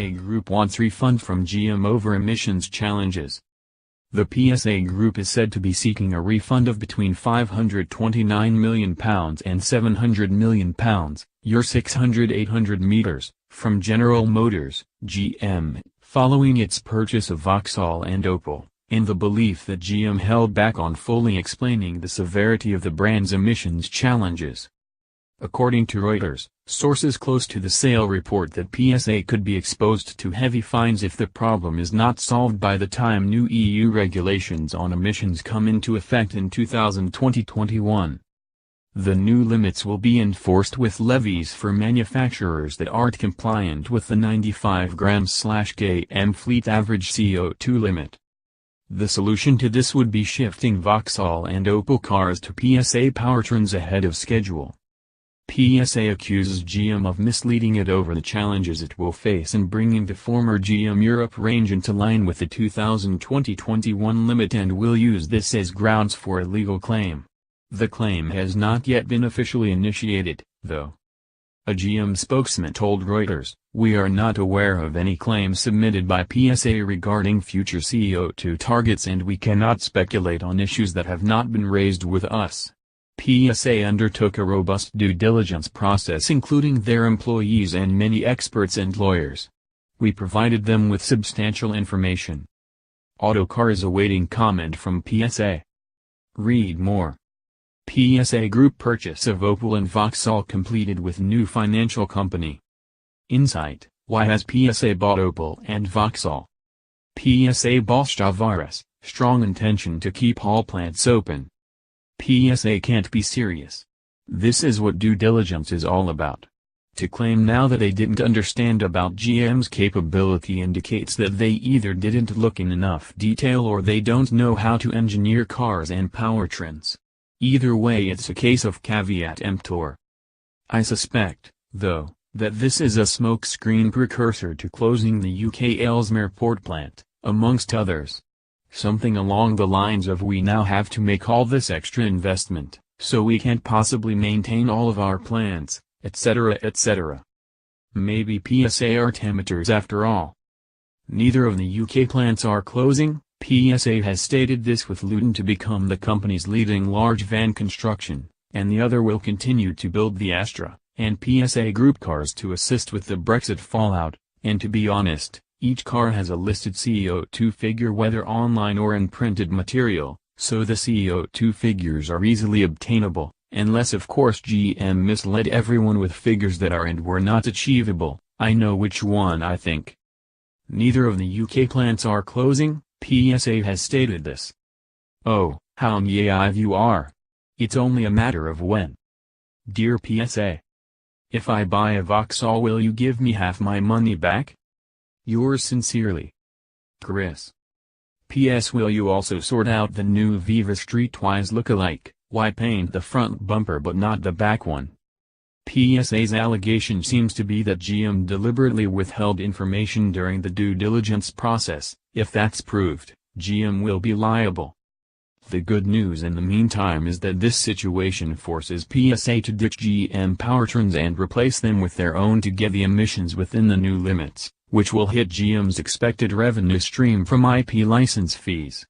PSA Group wants refund from GM over emissions challenges. The PSA Group is said to be seeking a refund of between £529 million and £700 million, your 600-800 meters, from General Motors, GM, following its purchase of Vauxhall and Opel, in the belief that GM held back on fully explaining the severity of the brand's emissions challenges. According to Reuters, sources close to the sale report that PSA could be exposed to heavy fines if the problem is not solved by the time new EU regulations on emissions come into effect in 2020-21. The new limits will be enforced with levies for manufacturers that aren't compliant with the 95 grams/km fleet average CO2 limit. The solution to this would be shifting Vauxhall and Opel cars to PSA powertrains ahead of schedule. PSA accuses GM of misleading it over the challenges it will face in bringing the former GM Europe range into line with the 2020-21 limit and will use this as grounds for a legal claim. The claim has not yet been officially initiated, though. A GM spokesman told Reuters, "We are not aware of any claims submitted by PSA regarding future CO2 targets and we cannot speculate on issues that have not been raised with us." PSA undertook a robust due diligence process including their employees and many experts and lawyers. We provided them with substantial information. Autocar is awaiting comment from PSA. Read more. PSA Group purchase of Opel and Vauxhall completed with new financial company. Insight: why has PSA bought Opel and Vauxhall? PSA boss Tavares, strong intention to keep all plants open. PSA can't be serious. This is what due diligence is all about. To claim now that they didn't understand about GM's capability indicates that they either didn't look in enough detail or they don't know how to engineer cars and powertrains. Either way it's a case of caveat emptor. I suspect, though, that this is a smokescreen precursor to closing the UK Ellesmere port plant, amongst others. Something along the lines of "we now have to make all this extra investment, so we can't possibly maintain all of our plants, etc. etc. Maybe PSA are amateurs after all. Neither of the UK plants are closing. PSA has stated this with Luton to become the company's leading large van construction, and the other will continue to build the Astra and PSA Group cars to assist with the Brexit fallout, and to be honest, each car has a listed CO2 figure whether online or in printed material, so the CO2 figures are easily obtainable, unless of course GM misled everyone with figures that are and were not achievable. I know which one I think. Neither of the UK plants are closing. PSA has stated this. Oh, how naive you are. It's only a matter of when. Dear PSA. If I buy a Vauxhall, will you give me half my money back? Yours sincerely, Chris. P.S. Will you also sort out the new Viva Streetwise look-alike? Why paint the front bumper but not the back one? PSA's allegation seems to be that GM deliberately withheld information during the due diligence process. If that's proved, GM will be liable. The good news in the meantime is that this situation forces PSA to ditch GM powertrains and replace them with their own to get the emissions within the new limits, which will hit GM's expected revenue stream from IP license fees.